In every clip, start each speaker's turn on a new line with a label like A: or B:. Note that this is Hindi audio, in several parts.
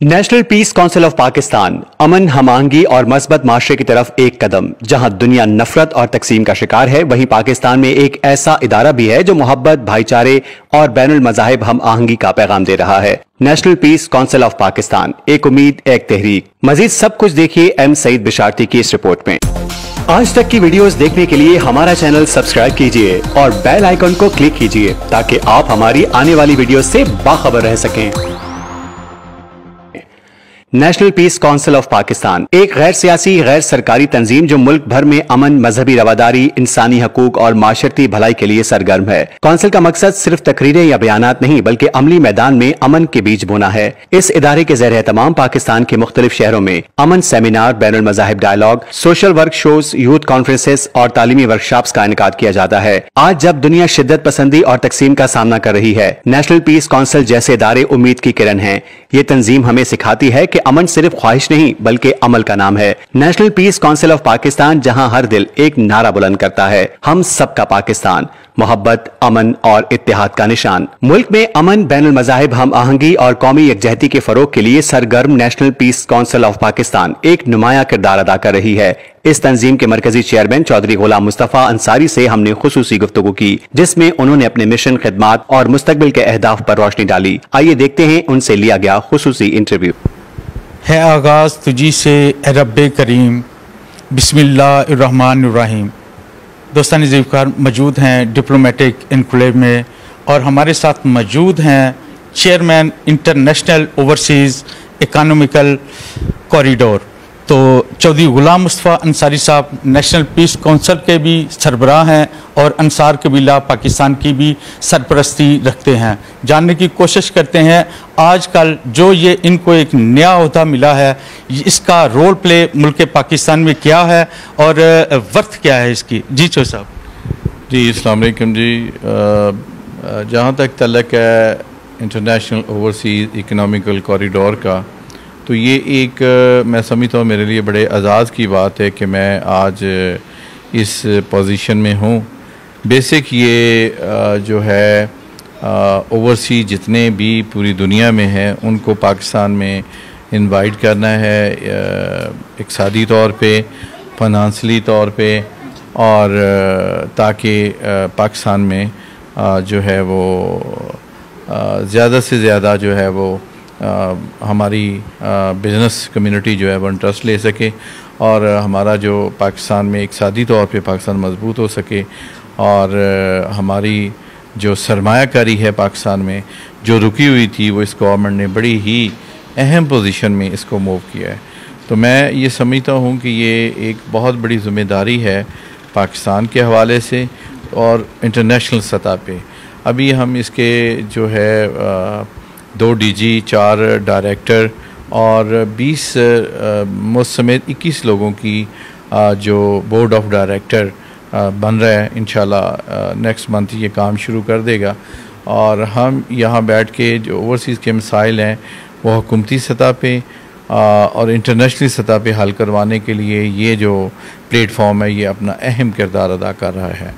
A: National peace council of Pakistan अमन, हमांगी और मस्बत माशरे की तरफ एक कदम। जहां दुनिया नफरत और तकसीम का शिकार है, वहीं पाकिस्तान में एक ऐसा इदारा भी है जो मोहब्बत, भाईचारे और बैनुल मज़ाहिब हम आहंगी का पैगाम दे रहा है। National peace council of Pakistan, एक उम्मीद, एक तहरीक। मजीद सब कुछ देखिए एम सईद बिशारती की इस रिपोर्ट में। आज तक की वीडियोस देखने के लिए हमारा चैनल सब्सक्राइब कीजिए और बेल आइकन को क्लिक कीजिए ताकि आप हमारी आने वाली वीडियोस से बाखबर रह सकें। National peace council of Pakistan एक गैर सियासी, गैर सरकारी तंजीम जो मुल्क भर में अमन, मजहबी रवादारी, इंसानी हकूक और माशरती भलाई के लिए सरगर्म है। काउंसिल का मकसद सिर्फ तकरीरें या बयानात नहीं बल्कि अमली मैदान में अमन के बीज बोना है। इस इदारे के ज़ेर एहतमाम पाकिस्तान के मुख्तलिफ शहरों में अमन सेमिनार, बैनुल मज़ाहिब dialogue, social work shows, youth conferences और तालीमी वर्कशॉप्स का इनेकाद किया जाता है। आज जब दुनिया शिद्दत पसंदी और तकसीम का सामना कर रही है, नेशनल पीस काउंसिल जैसे इदारे उम्मीद की किरण है। ये तंजीम हमें सिखाती है कि अमन सिर्फ ख्वाहिश नहीं बल्कि अमल का नाम है। National peace council of Pakistan, जहां हर दिल एक नारा बुलंद करता है, हम सबका पाकिस्तान, मोहब्बत, अमन और इत्तेहाद का निशान। मुल्क में अमन, बैनुल मज़ाहिब, हम आहंगी और कौमी यकजहती के फरोग के लिए सरगर्म national peace council of Pakistan एक नुमाया किरदार अदा कर रही है। इस तंजीम के मरकजी चेयरमैन चौधरी गुलाम मुस्तफा अंसारी से हमने खुसूसी गुफ्तगू की, जिसमें उन्होंने अपने मिशन, खिदमात और मुस्तकबिल के अहदाफ पर रोशनी डाली। आइए देखते हैं उनसे लिया गया खुसूसी इंटरव्यू।
B: है आगाज़ तुझी से रब्बे करीम, बिस्मिल्लाहिर्रहमानिर्रहीम। दोस्तानी ज़ीफ़कार मौजूद हैं डिप्लोमेटिक इनक्लेव में और हमारे साथ मौजूद हैं chairman international overseas economical corridor. तो चौधरी गुलाम मुस्तफ़ा अंसारी साहब नेशनल पीस काउंसिल के भी सरबराह हैं और अंसार कबीला पाकिस्तान की भी सरपरस्ती रखते हैं। जानने की कोशिश करते हैं आजकल जो ये इनको एक नया ओहदा मिला है, इसका रोल प्ले मुल्क पाकिस्तान में क्या है और वर्थ क्या है इसकी। जी चौधरी साहब।
C: जी अस्सलाम वालेकुम जी। जहाँ तक तल्लक है इंटरनेशनल ओवरसीज़ इकोनॉमिकल कॉरिडोर का, तो ये एक मैं समझता हूँ मेरे लिए बड़े एजाज़ की बात है कि मैं आज इस पोजीशन में हूँ। बेसिक ये जो है ओवरसीज जितने भी पूरी दुनिया में हैं उनको पाकिस्तान में इनवाइट करना है, इक़्तिसादी तौर पे, फाइनेंशियली तौर पे, और ताकि पाकिस्तान में जो है वो ज़्यादा से ज़्यादा जो है वो हमारी बिज़नेस कम्युनिटी जो है वो इंटरेस्ट ले सके और हमारा जो पाकिस्तान में इक़्तिसादी तौर पे पाकिस्तान मजबूत हो सके और हमारी जो सरमायाकारी है पाकिस्तान में जो रुकी हुई थी, वो इस गवर्नमेंट ने बड़ी ही अहम पोजीशन में इसको मूव किया है। तो मैं ये समझता हूँ कि ये एक बहुत बड़ी ज़िम्मेदारी है पाकिस्तान के हवाले से और इंटरनेशनल सतह पे। अभी हम इसके जो है 2 DG, 4 डायरेक्टर और 20 मुझ समेत 21 लोगों की जो बोर्ड ऑफ डायरेक्टर बन रहा है। इंशाल्लाह नेक्स्ट मंथ ये काम शुरू कर देगा और हम यहाँ बैठ के जो ओवरसीज़ के मसाइल हैं वो हुकूमती सतह पे और इंटरनेशनल सतह पे हल करवाने के लिए ये जो प्लेटफॉर्म है ये अपना अहम किरदार अदा कर रहा है।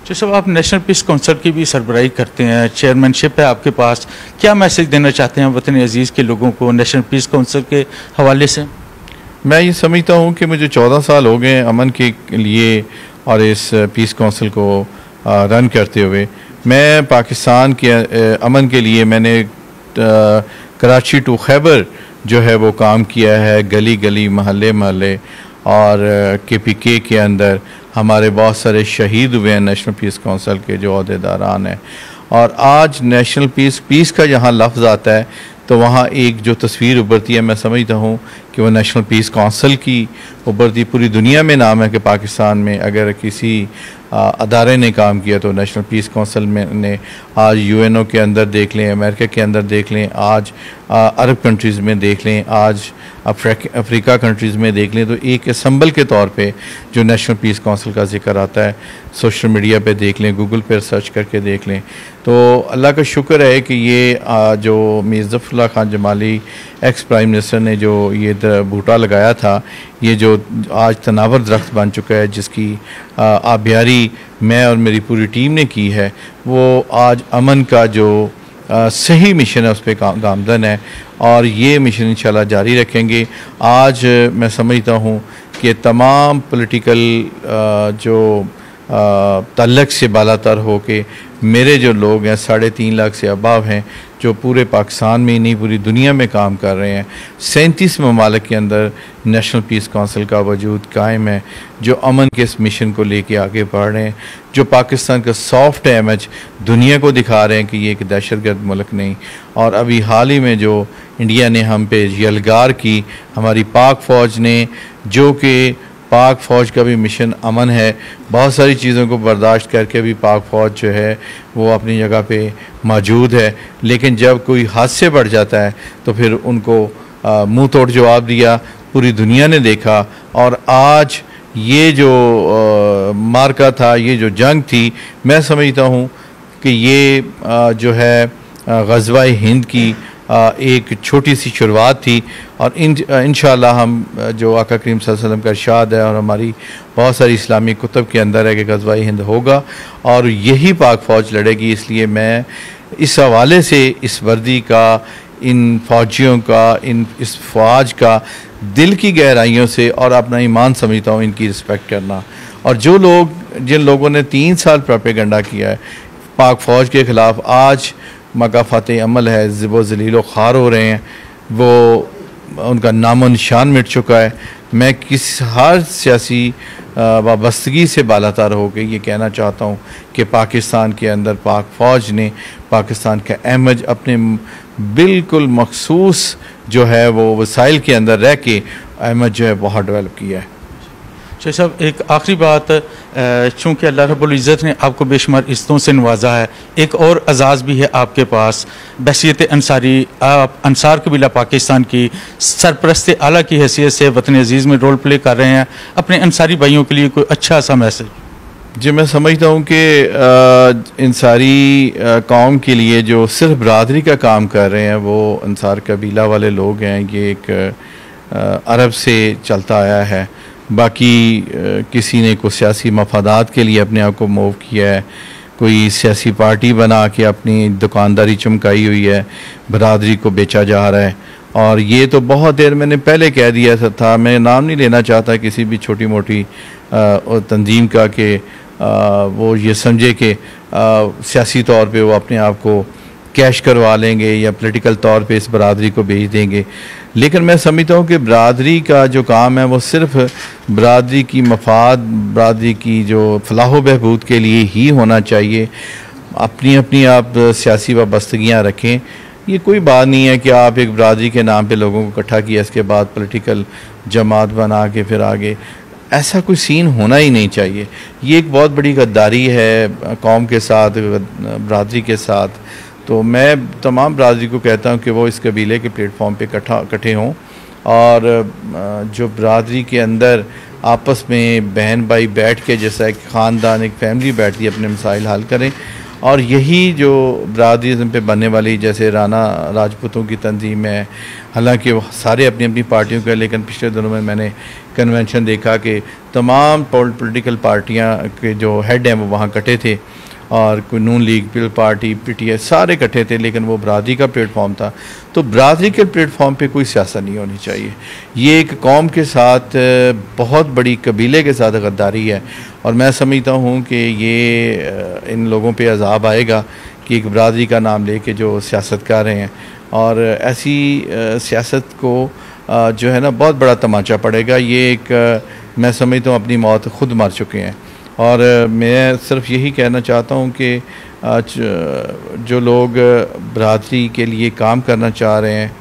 B: जो सब आप नेशनल पीस काउंसिल की भी सरबराही करते हैं, चेयरमैनशिप है आपके पास, क्या मैसेज देना चाहते हैं वतन अजीज़ के लोगों को नेशनल पीस काउंसिल के हवाले से?
C: मैं ये समझता हूँ कि मुझे 14 साल हो गए अमन के लिए और इस पीस काउंसिल को रन करते हुए। मैं पाकिस्तान के अमन के लिए मैंने कराची टू खैबर जो है वो काम किया है, गली गली, महल्ले महल्ले, और KPK के अंदर हमारे बहुत सारे शहीद हुए हैं नेशनल पीस काउंसिल के जो अहदेदारान हैं। और आज नेशनल पीस का जहाँ लफ्ज़ आता है तो वहाँ एक जो तस्वीर उभरती है, मैं समझता हूँ कि वो नेशनल पीस काउंसिल की उभरती। पूरी दुनिया में नाम है कि पाकिस्तान में अगर किसी अदारे ने काम किया तो नेशनल पीस काउंसिल में ने। आज UNO के अंदर देख लें, अमेरिका के अंदर देख लें, आज अरब कंट्रीज़ में देख लें, आज अफ्रीका कंट्रीज़ में देख लें, तो एक असम्बल के तौर पे जो नेशनल पीस काउंसिल का जिक्र आता है, सोशल मीडिया पे देख लें, गूगल पर सर्च करके देख लें। तो अल्लाह का शुक्र है कि ये जो Mir Zafarullah Khan Jamali ex prime minister ने जो ये बूटा लगाया था, ये जो आज तनावर दरख्त बन चुका है, जिसकी आबियारी मैं और मेरी पूरी टीम ने की है, वो आज अमन का जो सही मिशन है, उस पर गामदन है और ये मिशन इंशाल्लाह जारी रखेंगे। आज मैं समझता हूँ कि तमाम पॉलिटिकल जो तल्लक से बालातर हो के मेरे जो लोग हैं 3.5 लाख से अबाव हैं जो पूरे पाकिस्तान में ही नहीं पूरी दुनिया में काम कर रहे हैं। 37 ममालिक के अंदर नेशनल पीस काउंसिल का वजूद कायम है जो अमन के इस मिशन को लेके आगे बढ़ रहे हैं, जो पाकिस्तान का सॉफ्ट इमेज दुनिया को दिखा रहे हैं कि ये एक दहशतगर्द मुल्क नहीं। और अभी हाल ही में जो इंडिया ने हम पे यलगार की, हमारी पाक फ़ौज ने, जो कि पाक फ़ौज का भी मिशन अमन है, बहुत सारी चीज़ों को बर्दाश्त करके भी पाक फ़ौज जो है वो अपनी जगह पे मौजूद है, लेकिन जब कोई हादसे बढ़ जाता है तो फिर उनको मुंह तोड़ जवाब दिया, पूरी दुनिया ने देखा। और आज ये जो मार्का था, ये जो जंग थी, मैं समझता हूँ कि ये जो है ग़ज़वा-ए हिंद की एक छोटी सी शुरुआत थी और इंशाअल्लाह हम जो आका करीम सल्लल्लाहु अलैहि वसल्लम का इरशाद है और हमारी बहुत सारी इस्लामी कुतुब के अंदर है कि ग़ज़वा-ए हिंद होगा और यही पाक फ़ौज लड़ेगी। इसलिए मैं इस हवाले से इस वर्दी का, इन फ़ौजियों का, इस फ़ौज का दिल की गहराइयों से और अपना ईमान समझता हूँ इनकी रिस्पेक्ट करना। और जिन लोगों ने 3 साल प्रोपेगेंडा किया है पाक फ़ौज के ख़िलाफ़, आज मकाफ़ात अमल है, वो ज़लील ख़ार हो रहे हैं, वो उनका नामो निशान मिट चुका है। मैं हर सियासी वाबस्तगी से बालातर हो के ये कहना चाहता हूँ कि पाकिस्तान के अंदर पाक फ़ौज ने पाकिस्तान का इमेज अपने बिल्कुल मखसूस जो है वो वसाइल के अंदर रह के इमेज जो है बहुत डेवलप किया है।
B: शेख साहब, एक आखिरी बात, चूँकि अल्लाह रब्बुल इज़्ज़त ने आपको बेशुमार इज़्ज़तों से नवाजा है, एक और एजाज़ भी है आपके पास, बहसीत अंसारी। आप अंसार कबीला पाकिस्तान की सरपरस्त आला की हैसियत से वतन अजीज़ में रोल प्ले कर रहे हैं, अपने अंसारी भाइयों के लिए कोई अच्छा सा मैसेज?
C: जी, मैं समझता हूँ कि अंसारी कौम के लिए जो सिर्फ बरादरी का काम कर रहे हैं वो अंसार कबीला वाले लोग हैं। ये एक अरब से चलता आया है, बाकी किसी ने कोई सियासी मफादात के लिए अपने आप को मूव किया है, कोई सियासी पार्टी बना के अपनी दुकानदारी चमकाई हुई है, बरादरी को बेचा जा रहा है। और ये तो बहुत देर मैंने पहले कह दिया था, मैं नाम नहीं लेना चाहता किसी भी छोटी मोटी तंजीम का कि वो ये समझे कि सियासी तौर पे वो अपने आप को कैश करवा लेंगे या पॉलिटिकल तौर पे इस बरादरी को बेच देंगे। लेकिन मैं समझता हूँ कि बरादरी का जो काम है वो सिर्फ बरादरी की मफाद, बरादरी की जो फलाह बहबूद के लिए ही होना चाहिए। अपनी आप सियासी वाबस्तगियाँ रखें। ये कोई बात नहीं है कि आप एक बरादरी के नाम पे लोगों को इकट्ठा किया, इसके बाद पॉलिटिकल जमात बना के फिर आगे, ऐसा कोई सीन होना ही नहीं चाहिए। ये एक बहुत बड़ी गद्दारी है कौम के साथ, बरादरी के साथ। तो मैं तमाम बरादरी को कहता हूँ कि वो इस कबीले के प्लेटफॉर्म पे इकट्ठे हों और जो बरादरी के अंदर आपस में बहन भाई बैठ के, जैसा एक ख़ानदान, एक फैमिली बैठती है, अपने मसाइल हल करें। और यही जो बरादरीज़म पे बनने वाली, जैसे राना राजपूतों की तंजीम है, हालांकि वो सारे अपनी अपनी पार्टियों के, लेकिन पिछले दिनों में मैंने कन्वेंशन देखा कि तमाम पॉलिटिकल पार्टियां के जो हेड हैं वो वहाँ इकट्ठे थे और कोई नून लीग, पीपल पार्टी, पीटीआई, सारे इकट्ठे थे, लेकिन वो बरादरी का प्लेटफॉर्म था। तो बरादरी के प्लेटफॉर्म पे कोई सियासत नहीं होनी चाहिए। ये एक कौम के साथ, बहुत बड़ी कबीले के साथ गद्दारी है और मैं समझता हूँ कि ये इन लोगों पे अजाब आएगा कि एक बरादरी का नाम लेके जो सियासत कर रहे हैं, और ऐसी सियासत को जो है ना बहुत बड़ा तमाचा पड़ेगा। ये एक मैं समझता हूँ अपनी मौत खुद मर चुके हैं। और मैं सिर्फ यही कहना चाहता हूँ कि जो लोग बरादरी के लिए काम करना चाह रहे हैं,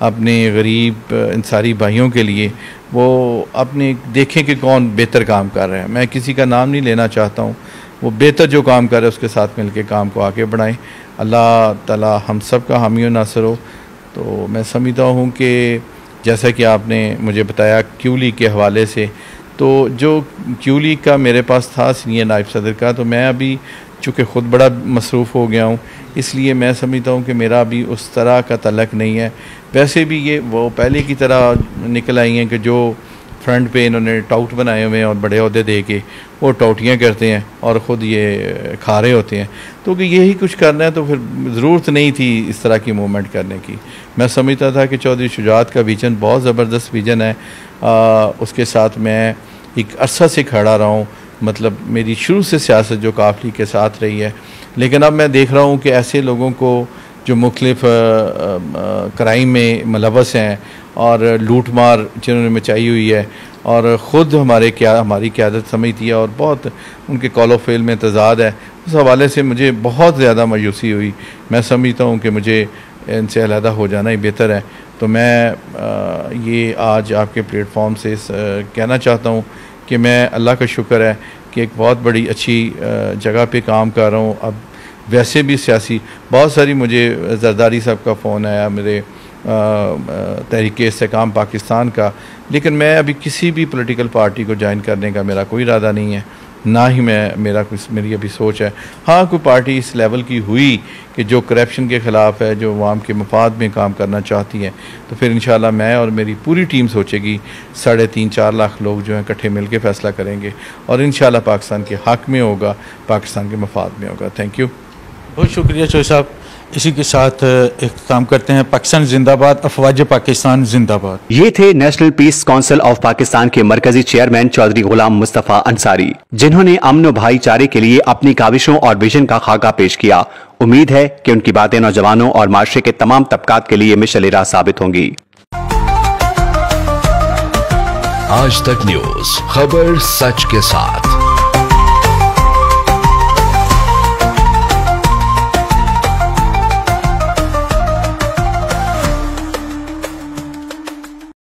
C: अपने गरीब अंसारी भाइयों के लिए, वो अपने देखें कि कौन बेहतर काम कर रहे हैं। मैं किसी का नाम नहीं लेना चाहता हूँ, वो बेहतर जो काम कर रहे हैं उसके साथ मिलकर काम को आगे बढ़ाएं। अल्लाह ताला हम सब का हामी व नासर हो। तो मैं समझता हूँ कि जैसा कि आपने मुझे बताया क्यू लीग के हवाले से, तो जो क्यू लीग का मेरे पास था सीनियर नायब सदर का, तो मैं अभी चूँकि ख़ुद बड़ा मसरूफ़ हो गया हूँ, इसलिए मैं समझता हूँ कि मेरा अभी उस तरह का तलक नहीं है। वैसे भी ये वो पहले की तरह निकल आई हैं कि जो फ्रंट पे इन्होंने टाउट बनाए हुए हैं और बड़े अहदे दे के वो टाउटियाँ करते हैं और ख़ुद ये खा रहे होते हैं। तो कि यही कुछ करना है तो फिर ज़रूरत नहीं थी इस तरह की मूवमेंट करने की। मैं समझता था कि चौधरी शुजात का विजन बहुत ज़बरदस्त विजन है, उसके साथ मैं एक अरसा से खड़ा रहा हूँ, मतलब मेरी शुरू से सियासत जो काफली के साथ रही है। लेकिन अब मैं देख रहा हूँ कि ऐसे लोगों को जो मुख्तलिफ क्राइम में मुलव्वस हैं और लूट मार जिन्होंने मचाई हुई है और ख़ुद हमारी क़यादत समझती है और बहुत उनके कॉलो फेल में तजाद है, उस हवाले से मुझे बहुत ज़्यादा मायूसी हुई। मैं समझता हूँ कि मुझे इनसे अलहदा हो जाना ही बेहतर है। तो मैं ये आज आपके प्लेटफॉर्म से कहना चाहता हूँ कि मैं अल्लाह का शुक्र है कि एक बहुत बड़ी अच्छी जगह पे काम कर रहा हूँ। अब वैसे भी सियासी बहुत सारी, मुझे जरदारी साहब का फ़ोन आया, मेरे तहरीक इस्तेकाम पाकिस्तान का, लेकिन मैं अभी किसी भी पॉलिटिकल पार्टी को ज्वाइन करने का मेरा कोई इरादा नहीं है, ना ही मेरी अभी सोच है। हाँ, कोई पार्टी इस लेवल की हुई कि जो करप्शन के ख़िलाफ़ है, जो अवाम के मफाद में काम करना चाहती है, तो फिर इंशाल्लाह मैं और मेरी पूरी टीम सोचेगी, 3.5-4 लाख लोग जो हैं इकट्ठे मिल के फ़ैसला करेंगे और इंशाल्लाह पाकिस्तान के हक़ में होगा, पाकिस्तान के मफाद में होगा। थैंक यू,
B: बहुत शुक्रिया चौधरी साहब। इसी के साथ एक काम करते हैं, पाकिस्तान जिंदाबाद, अफवाज पाकिस्तान जिंदाबाद।
A: ये थे national peace council of Pakistan के मरकजी चेयरमैन चौधरी गुलाम मुस्तफ़ा अंसारी, जिन्होंने अमन व भाईचारे के लिए अपनी काविशों और विजन का खाका पेश किया। उम्मीद है कि उनकी बातें नौजवानों और माशरे के तमाम तबकात के लिए मिशल राह साबित होंगी।
D: आज तक न्यूज, खबर सच के साथ।